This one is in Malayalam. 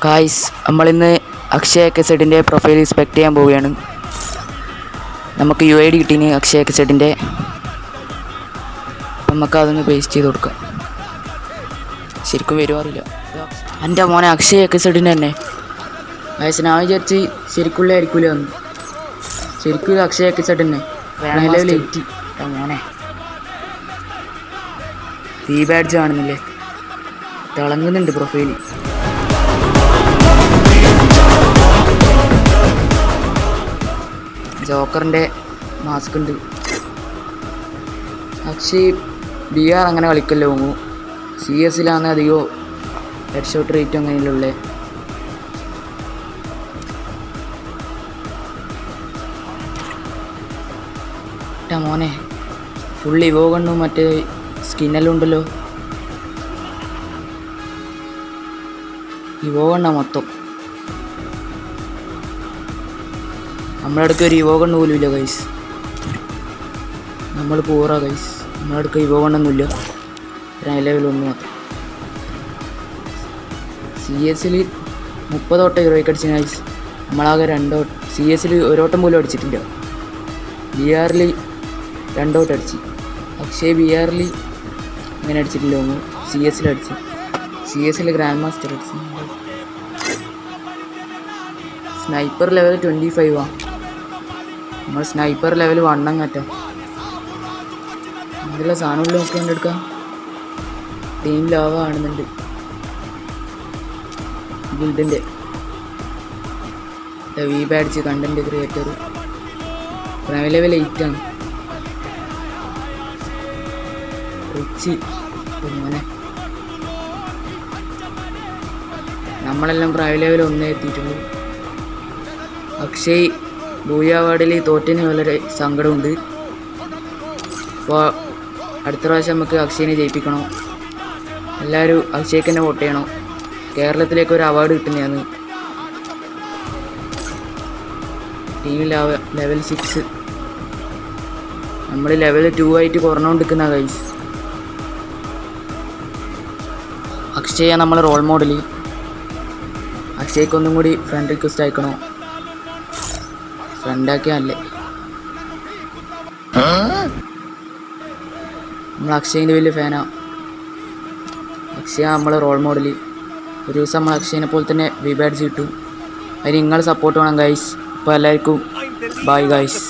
ഗായ്സ്, നമ്മളിന്ന് അക്ഷയ കെസെഡിൻ്റെ പ്രൊഫൈൽ ഇൻസ്പെക്ട് ചെയ്യാൻ പോവുകയാണ്. നമുക്ക് UID കിട്ടീന് അക്ഷയ കെസെഡിൻ്റെ. നമുക്ക് അതൊന്ന് പേസ്റ്റ് ചെയ്ത് കൊടുക്കാം. ശരിക്കും വരുവാറില്ല എൻ്റെ മോനെ അക്ഷയ കെസെഡിന് തന്നെ. ഗായ്സ്, ഞാൻ വിചാരിച്ച് ശരിക്കുള്ള ആയിരിക്കില്ല വന്നു. ശരിക്കും അക്ഷയ കെസെഡ് തന്നെ. ലെവൽ 80 മോനെ. ഈ ബാഡ്ജ് കാണുന്നില്ലേ, തിളങ്ങുന്നുണ്ട് പ്രൊഫൈൽ. ജോക്കറിൻ്റെ മാസ്ക് ഉണ്ട്. അക്ഷയ് BR അങ്ങനെ കളിക്കല്ലോ പോകും. CS അധികവും ഹെഡ് ഷോട്ട് റേറ്റും അങ്ങനെയുള്ള. മോനെ ഫുൾ ഇവോ കണ്ണും മറ്റേ സ്കിന്നെല്ലാം ഉണ്ടല്ലോ. ഇവോ കണ്ണ മൊത്തം. നമ്മളടുക്ക് ഒരു ഇവോ കണ്ണ് പോലും ഇല്ല ഗൈസ്. നമ്മൾ പോറാ ഗൈസ്. നമ്മളടുക്ക് ഇവോ കണ്ണൊന്നുമില്ല. ലെവൽ 1 മാത്രം. CS 30 ഓട്ടം ഹീറോയ്ക്ക് അടിച്ചു ഗൈസ്. നമ്മളാകെ 2 ഓട്ടം. CS ഒരോട്ടം പോലും അടിച്ചിട്ടില്ല. BR 2 ഓട്ടം അടിച്ച്. പക്ഷേ BR ഇങ്ങനെ അടിച്ചിട്ടില്ല. CS അടിച്ചു. CS ഗ്രാൻഡ് മാസ്റ്റർ അടിച്ചു. സ്നൈപ്പർ ലെവൽ 25 ആ. നമ്മൾ സ്നൈപ്പർ ലെവൽ 1 അങ്ങറ്റ. എന്തെല്ലാം സാധനമുള്ള നോക്കി കണ്ടെടുക്കാം. ടീം ലാവ കാണുന്നുണ്ട്. ഗിൽഡിൻ്റെ V badge content creator. Prime level 8 ആണ്. മോനെ നമ്മളെല്ലാം പ്രൈം ലെവൽ 1 എത്തിയിട്ടുള്ളൂ. അക്ഷയ് ബൂയ അവാർഡിൽ തോറ്റന് വളരെ സങ്കടമുണ്ട്. അപ്പോൾ അടുത്ത പ്രാവശ്യം നമുക്ക് അക്ഷയിനെ ജയിപ്പിക്കണം. എല്ലാവരും അക്ഷയ്ക്ക് തന്നെ വോട്ട് ചെയ്യണം. കേരളത്തിലേക്ക് ഒരു അവാർഡ് കിട്ടുന്നതാണ്. Team level 6. നമ്മൾ ലെവൽ 2 ആയിട്ട് കുറഞ്ഞുകൊണ്ടിരിക്കുന്ന ഗൈസ്. അക്ഷയ നമ്മൾ റോൾ മോഡൽ. അക്ഷയ്ക്ക് ഒന്നും കൂടി ഫ്രണ്ട് റിക്വസ്റ്റ് അയക്കണോ? ഫ്രണ്ടാക്കിയല്ലേ. നമ്മൾ അക്ഷയിൻ്റെ വലിയ ഫാനാണ്. അക്ഷയ നമ്മളെ റോൾ മോഡൽ. ഒരു ദിവസം നമ്മൾ അക്ഷയനെ പോലെ തന്നെ വി ബാഡ്ജ് കിട്ടും. അതിന് നിങ്ങൾ സപ്പോർട്ട് വേണം ഗൈസ്. അപ്പോൾ എല്ലാവർക്കും ബൈ ഗൈസ്.